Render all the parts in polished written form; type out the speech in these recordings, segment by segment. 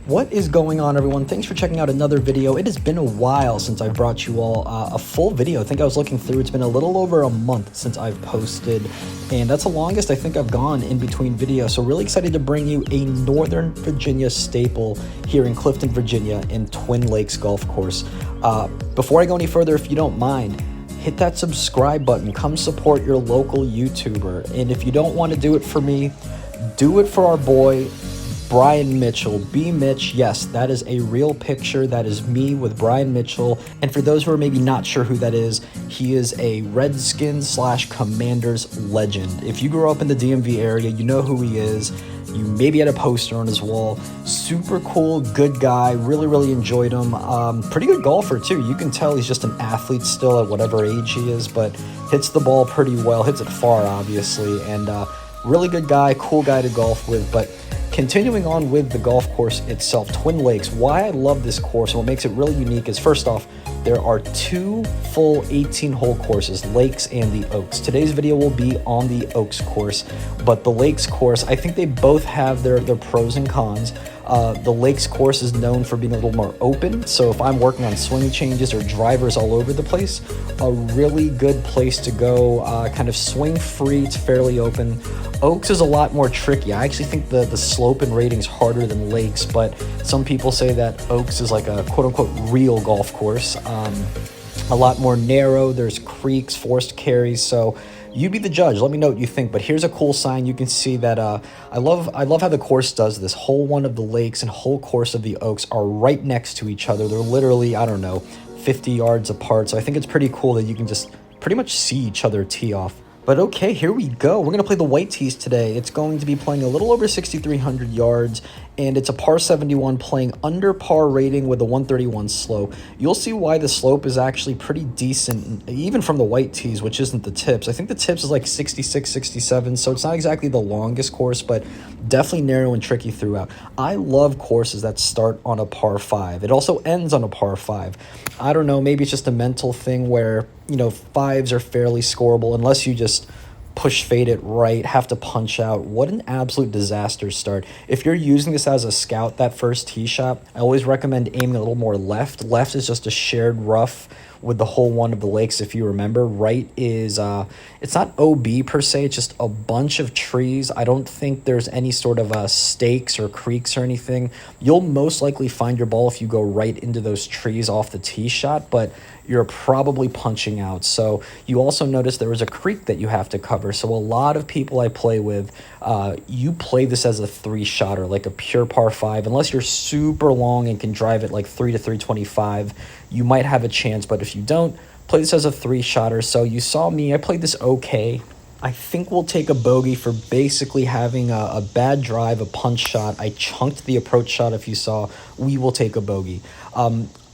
What is going on, everyone? Thanks for checking out another video. It has been a while since I brought you all a full video. I think I was looking through, it's been a little over a month since I've posted, and that's the longest I think I've gone in between videos. So really excited to bring you a Northern Virginia staple here in Clifton, Virginia in Twin Lakes Golf Course. Before I go any further, if you don't mind, hit that subscribe button. Come support your local YouTuber. And if you don't want to do it for me, do it for our boy Brian Mitchell. B Mitch, yes, that is a real picture. That is me with Brian Mitchell. And for those who are maybe not sure who that is, he is a Redskins/Commanders legend. If you grew up in the DMV area, you know who he is. You maybe had a poster on his wall. Super cool, good guy. Really enjoyed him. Pretty good golfer too. You can tell he's just an athlete still at whatever age he is, but hits the ball pretty well, hits it far obviously, and really good guy, cool guy to golf with. But continuing on with the golf course itself, Twin Lakes, why I love this course and what makes it really unique is, first off, there are two full 18-hole courses, Lakes and the Oaks. Today's video will be on the Oaks course, but the Lakes course, I think they both have their pros and cons. The Lakes course is known for being a little more open, so if I'm working on swing changes or drivers all over the place, a really good place to go, kind of swing free, it's fairly open. Oaks is a lot more tricky. I actually think the slope and rating's harder than Lakes, but some people say that Oaks is like a quote-unquote real golf course. A lot more narrow, there's creeks, forced carries, so you be the judge. Let me know what you think. But here's a cool sign. You can see that I love how the course does this. Hole one of the Lakes and hole course of the Oaks are right next to each other. They're literally, I don't know, 50 yards apart. So I think it's pretty cool that you can just pretty much see each other tee off. But okay, here we go. We're going to play the white tees today. It's going to be playing a little over 6,300 yards, and it's a par 71 playing under par rating with a 131 slope. You'll see why the slope is actually pretty decent, even from the white tees, which isn't the tips. I think the tips is like 66, 67, so it's not exactly the longest course, but definitely narrow and tricky throughout. I love courses that start on a par 5. It also ends on a par 5. I don't know, maybe it's just a mental thing where, you know, 5s are fairly scoreable unless you just push fade it right, have to punch out. What an absolute disaster start. If you're using this as a scout, that first tee shot, I always recommend aiming a little more left. Left is just a shared rough with the hole one of the Lakes, if you remember. Right is, it's not OB per se, it's just a bunch of trees. I don't think there's any sort of stakes or creeks or anything. You'll most likely find your ball if you go right into those trees off the tee shot, but you're probably punching out. So you also notice there was a creek that you have to cover. So a lot of people I play with, you play this as a 3-shotter, like a pure par 5. Unless you're super long and can drive it like 3 to 325, you might have a chance. But if you don't, play this as a 3-shotter. So you saw me, I played this okay. I think we'll take a bogey for basically having a bad drive, a punch shot. I chunked the approach shot. If you saw, we will take a bogey.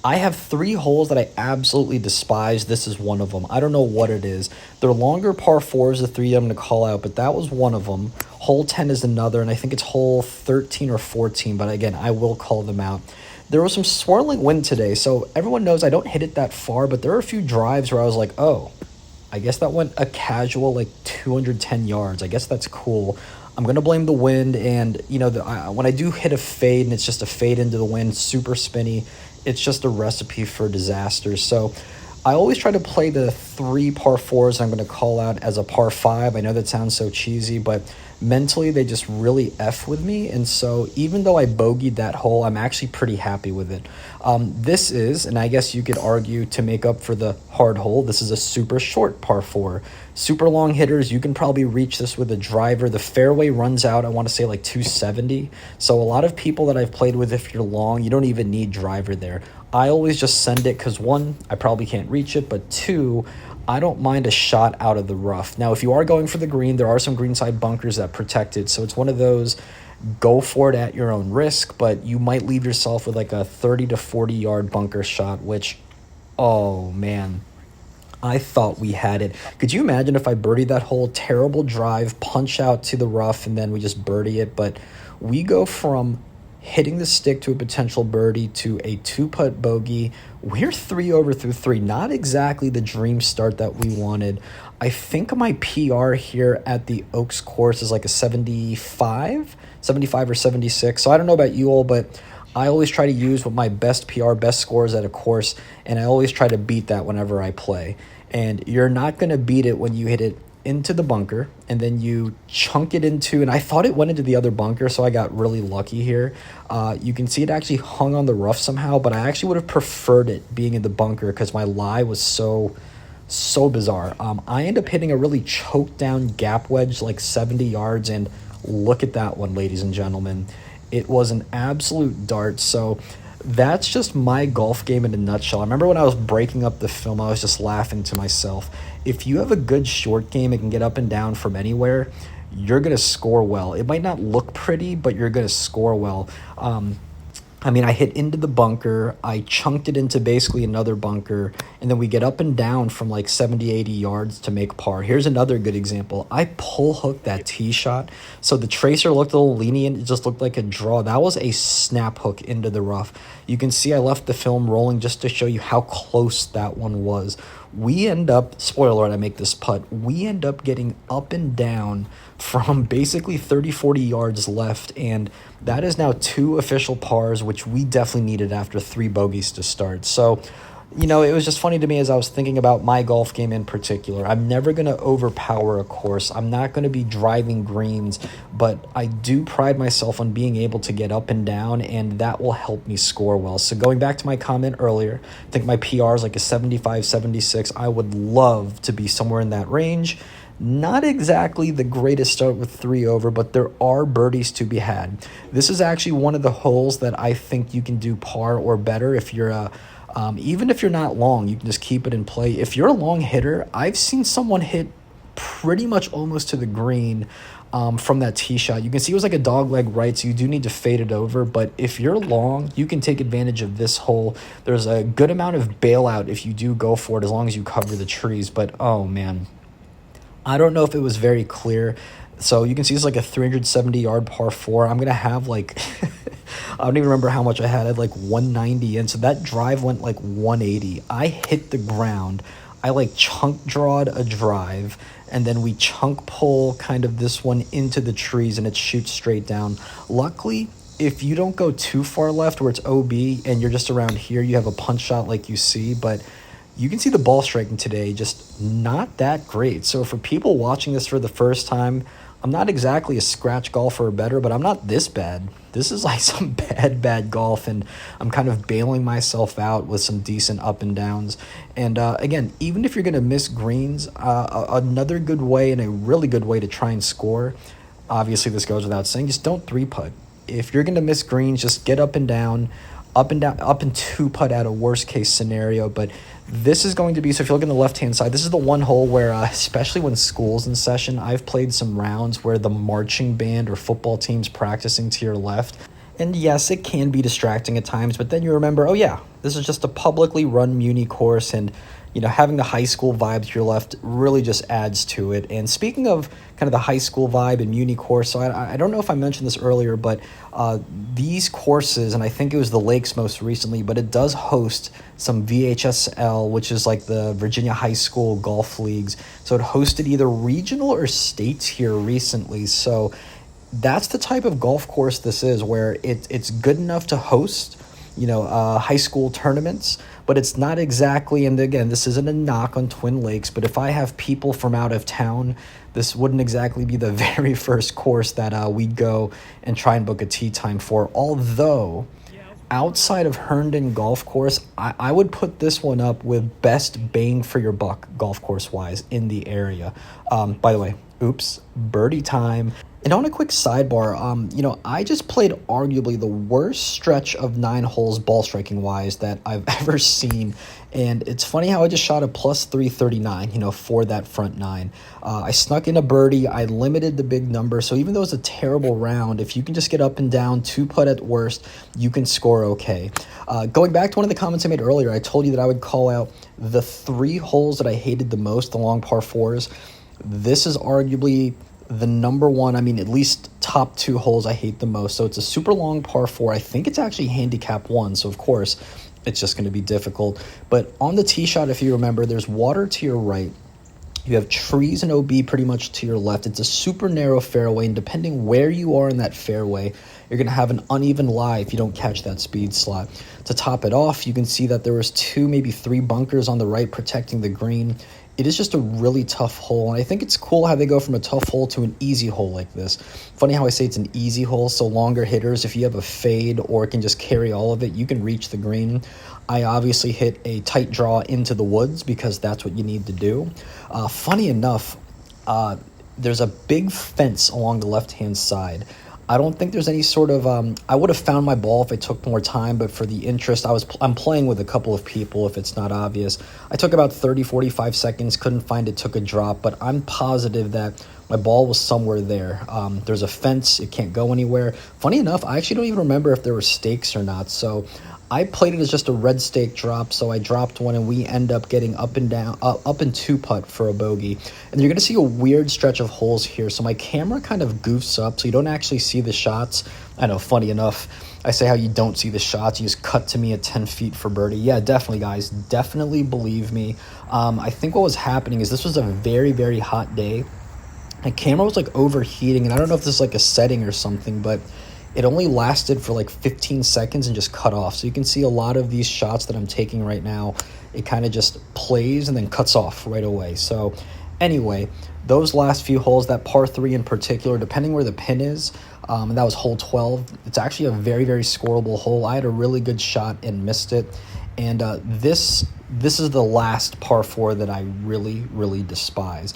I have 3 holes that I absolutely despise. This is one of them. I don't know what it is. They're longer par 4s, the 3 I'm going to call out, but that was one of them. Hole 10 is another, and I think it's hole 13 or 14, but again, I will call them out. There was some swirling wind today, so everyone knows I don't hit it that far, but there are a few drives where I was like, oh, I guess that went a casual like 210 yards. I guess that's cool. I'm going to blame the wind, and you know, when I do hit a fade and it's just a fade into the wind, super spinny, it's just a recipe for disaster. So I always try to play the 3 par 4s I'm going to call out as a par 5. I know that sounds so cheesy, but mentally they just really F with me. And so even though I bogeyed that hole, I'm actually pretty happy with it. This is, and I guess you could argue to make up for the hard hole, this is a super short par 4. Super long hitters, you can probably reach this with a driver. The fairway runs out, I want to say like 270. So a lot of people that I've played with, if you're long, you don't even need driver there. I always just send it because 1, I probably can't reach it, but 2, I don't mind a shot out of the rough. Now, if you are going for the green, there are some greenside bunkers that protect it. So it's one of those, go for it at your own risk, but you might leave yourself with like a 30 to 40 yard bunker shot, which, oh man, I thought we had it. Could you imagine if I birdied that hole? Terrible drive, punch out to the rough, and then we just birdie it. But we go from hitting the stick to a potential birdie to a 2-putt bogey. We're 3 over through 3. Not exactly the dream start that we wanted. I think my PR here at the Oaks course is like a 75 or 76. So I don't know about you all, but I always try to use what my best PR, best scores at a course, and I always try to beat that whenever I play. And you're not going to beat it when you hit it into the bunker and then you chunk it into, and I thought it went into the other bunker, so I got really lucky here. You can see it actually hung on the rough somehow, but I actually would have preferred it being in the bunker because my lie was so bizarre. I end up hitting a really choked down gap wedge like 70 yards, and look at that one, ladies and gentlemen. It was an absolute dart. So that's just my golf game in a nutshell. I remember when I was breaking up the film, I was just laughing to myself. If you have a good short game and can get up and down from anywhere, you're going to score well. It might not look pretty, but you're going to score well. I hit into the bunker, I chunked it into basically another bunker, and then we get up and down from like 70, 80 yards to make par. Here's another good example. I pull hooked that tee shot, so the tracer looked a little lenient. It just looked like a draw. That was a snap hook into the rough. You can see I left the film rolling just to show you how close that one was. We end up, spoiler alert, I make this putt, we end up getting up and down from basically 30, 40 yards left, and that is now 2 official pars, which we definitely needed after 3 bogeys to start. So, it was just funny to me as I was thinking about my golf game in particular. I'm never going to overpower a course. I'm not going to be driving greens, but I do pride myself on being able to get up and down, and that will help me score well. So going back to my comment earlier, I think my PR is like a 75, 76. I would love to be somewhere in that range. Not exactly the greatest start with 3 over, but there are birdies to be had. This is actually one of the holes that I think you can do par or better if you're even if you're not long, you can just keep it in play. If you're a long hitter, I've seen someone hit pretty much almost to the green from that tee shot. You can see it was like a dog leg right, so you do need to fade it over. But if you're long, you can take advantage of this hole. There's a good amount of bailout if you do go for it, as long as you cover the trees. But, oh, man, I don't know if it was very clear. So you can see it's like a 370-yard par 4. I'm going to have like... I don't even remember how much I had. I had like 190 in, so that drive went like 180. I hit the ground. I like chunk drawed a drive, and then we chunk pull kind of this one into the trees, and it shoots straight down. Luckily, if you don't go too far left where it's OB and you're just around here, you have a punch shot like you see, but you can see the ball striking today, just not that great. So for people watching this for the first time, I'm not exactly a scratch golfer or better, but I'm not this bad. This is like some bad golf, and I'm kind of bailing myself out with some decent up and downs. And again, even if you're going to miss greens, another good way and a really good way to try and score, obviously this goes without saying, just don't 3-putt. If you're going to miss greens, just get up and down, up and 2-putt at a worst case scenario. But this is going to be, so if you look on the left-hand side, this is the one hole where, especially when school's in session, I've played some rounds where the marching band or football team's practicing to your left. And yes, it can be distracting at times, but then you remember, oh yeah, this is just a publicly run Muni course, and having the high school vibe to your left really just adds to it. And speaking of kind of the high school vibe and Muni course, so I don't know if I mentioned this earlier, but these courses, and I think it was the Lakes most recently, but it does host some VHSL, which is like the Virginia High School Golf Leagues. So it hosted either regional or states here recently. So that's the type of golf course this is, where it's good enough to host high school tournaments, but it's not exactly, and again, this isn't a knock on Twin Lakes, but if I have people from out of town, this wouldn't exactly be the very first course that we'd go and try and book a tee time for. Although, outside of Herndon Golf Course, I would put this one up with best bang for your buck golf course-wise in the area. By the way, oops, birdie time. And on a quick sidebar, I just played arguably the worst stretch of 9 holes ball striking wise that I've ever seen. And it's funny how I just shot a plus 339, for that front 9. I snuck in a birdie. I limited the big number. So even though it's a terrible round, if you can just get up and down, 2-putt at worst, you can score okay. Going back to one of the comments I made earlier, I told you that I would call out the 3 holes that I hated the most, the long par 4s. This is arguably the number one, at least top 2 holes I hate the most. So it's a super long par 4. I think it's actually handicap 1, so of course it's just going to be difficult. But on the tee shot, if you remember, there's water to your right. You have trees and OB pretty much to your left. It's a super narrow fairway, and depending where you are in that fairway, you're going to have an uneven lie if you don't catch that speed slot. To top it off, you can see that there was 2, maybe 3 bunkers on the right protecting the green. It is just a really tough hole, and I think it's cool how they go from a tough hole to an easy hole like this. Funny how I say it's an easy hole, so longer hitters, if you have a fade or can just carry all of it, you can reach the green. I obviously hit a tight draw into the woods because that's what you need to do. Funny enough, there's a big fence along the left-hand side. I don't think there's any sort of I would have found my ball if it took more time, but for the interest, I'm playing with a couple of people if it's not obvious. I took about 30-45 seconds, couldn't find it, took a drop, but I'm positive that my ball was somewhere there. There's a fence, it can't go anywhere. Funny enough, I actually don't even remember if there were stakes or not, so I played it as just a red stake drop, so I dropped one, and we end up getting up and 2-putt for a bogey. And you're going to see a weird stretch of holes here, so my camera kind of goofs up, so you don't actually see the shots. I know, funny enough, I say how you don't see the shots, you just cut to me at 10 feet for birdie. Yeah, definitely, guys, definitely believe me. I think what was happening is this was a very, very hot day. My camera was, like, overheating, and I don't know if this is, like, a setting or something, but it only lasted for like 15 seconds and just cut off. So you can see a lot of these shots that I'm taking right now, it kind of just plays and then cuts off right away. So anyway, those last few holes, that par 3 in particular, depending where the pin is, and that was hole 12, it's actually a very, very scoreable hole. I had a really good shot and missed it. And this is the last par 4 that I really, really despise.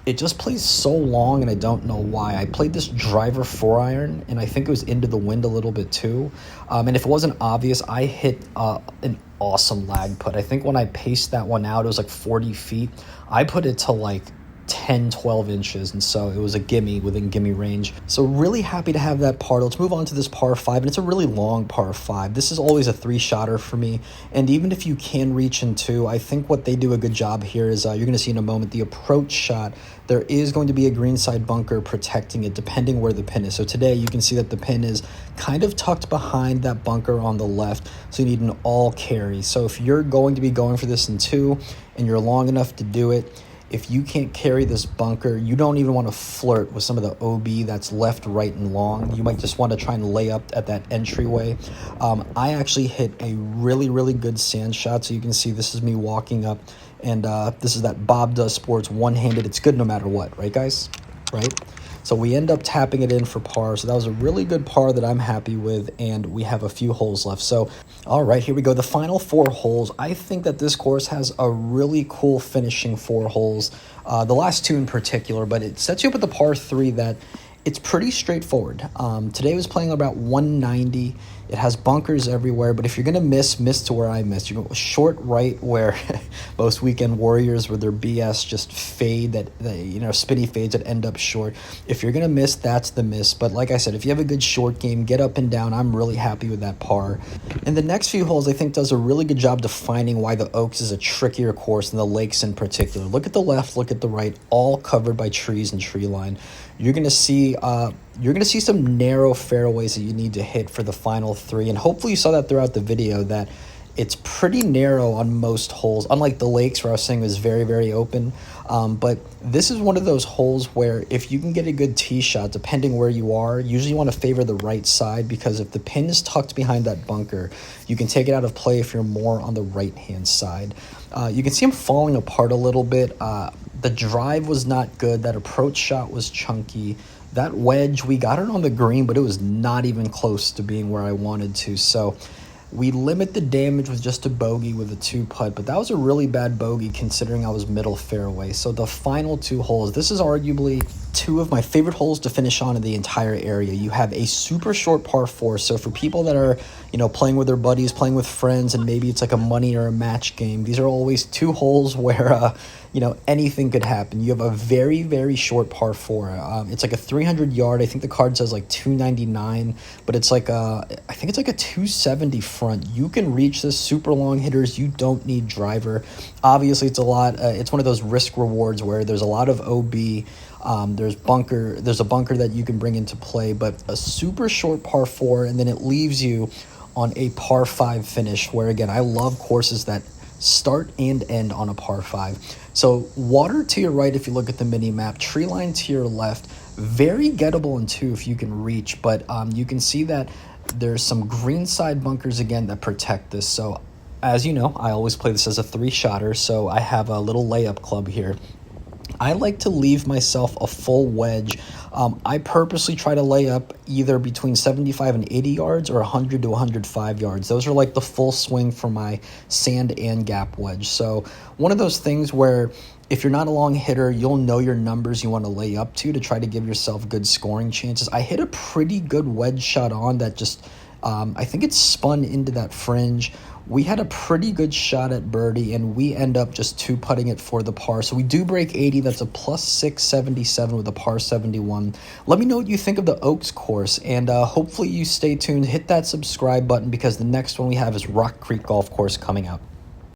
It just plays so long, and I don't know why. I played this driver 4-iron, and I think it was into the wind a little bit too. And if it wasn't obvious, I hit an awesome lag putt. I think when I paced that one out, it was like 40 feet. I put it to like 10-12 inches, and so it was a gimme within gimme range. So really happy to have that par. Let's move on to this par 5, and it's a really long par 5. This is always a 3-shotter for me, and even if you can reach in 2, I think what they do a good job here is you're going to see in a moment the approach shot. There is going to be a greenside bunker protecting it depending where the pin is. So today you can see that the pin is kind of tucked behind that bunker on the left, so you need an all carry. So if you're going to be going for this in 2 and you're long enough to do it, if you can't carry this bunker, you don't even want to flirt with some of the OB that's left, right, and long. You might just want to try and lay up at that entryway. I actually hit a really, really good sand shot. So you can see this is me walking up, and this is that Bob Does Sports one-handed. It's good no matter what, right, guys? Right? So we end up tapping it in for par. So that was a really good par that I'm happy with, and we have a few holes left. So, all right, here we go. The final 4 holes. I think that this course has a really cool finishing 4 holes, the last 2 in particular, but it sets you up with the par 3 that it's pretty straightforward. Today I was playing about 190. It has bunkers everywhere, but if you're going to miss to where I missed. You go short right where most weekend warriors with their BS just fade, that spinny fades that end up short. If you're going to miss, that's the miss. But like I said, if you have a good short game, get up and down. I'm really happy with that par. And the next few holes, I think, does a really good job defining why the Oaks is a trickier course than the Lakes in particular. Look at the left, look at the right, all covered by trees and tree line. You're gonna see some narrow fairways that you need to hit for the final 3, and hopefully you saw that throughout the video that it's pretty narrow on most holes, unlike the Lakes where I was saying it was very, very open. But this is one of those holes where if you can get a good tee shot, depending where you are, usually you want to favor the right side, because if the pin is tucked behind that bunker, you can take it out of play if you're more on the right-hand side. You can see them falling apart a little bit. The drive was not good. That approach shot was chunky. That wedge, we got it on the green, but it was not even close to being where I wanted to. So we limit the damage with just a bogey with a 2-putt, but that was a really bad bogey considering I was middle fairway. So the final 2 holes, this is arguably 2 of my favorite holes to finish on in the entire area. You have a super short par 4, so for people that are, playing with their buddies, playing with friends, and maybe it's like a money or a match game, these are always 2 holes where, anything could happen. You have a very, very short par 4. It's like a 300 yard. I think the card says like 299, but it's like I think it's like a 270 front. You can reach this. Super long hitters. You don't need driver. Obviously, it's a lot. It's one of those risk rewards where there's a lot of OB. There's a bunker that you can bring into play, but a super short par 4, and then it leaves you on a par 5 finish, where again, I love courses that start and end on a par 5. So water to your right if you look at the mini map, tree line to your left, very gettable in 2 if you can reach, but you can see that there's some greenside bunkers again that protect this. So as you know, I always play this as a 3-shotter, so I have a little layup club here. I like to leave myself a full wedge. I purposely try to lay up either between 75 and 80 yards or 100 to 105 yards. Those are like the full swing for my sand and gap wedge. So one of those things where if you're not a long hitter, you'll know your numbers you want to lay up to try to give yourself good scoring chances. I hit a pretty good wedge shot on that just, I think it spun into that fringe. We had a pretty good shot at birdie, and we end up just 2-putting it for the par. So we do break 80. That's a plus 677 with a par 71. Let me know what you think of the Oaks course, and hopefully you stay tuned. Hit that subscribe button because the next one we have is Rock Creek Golf Course coming out.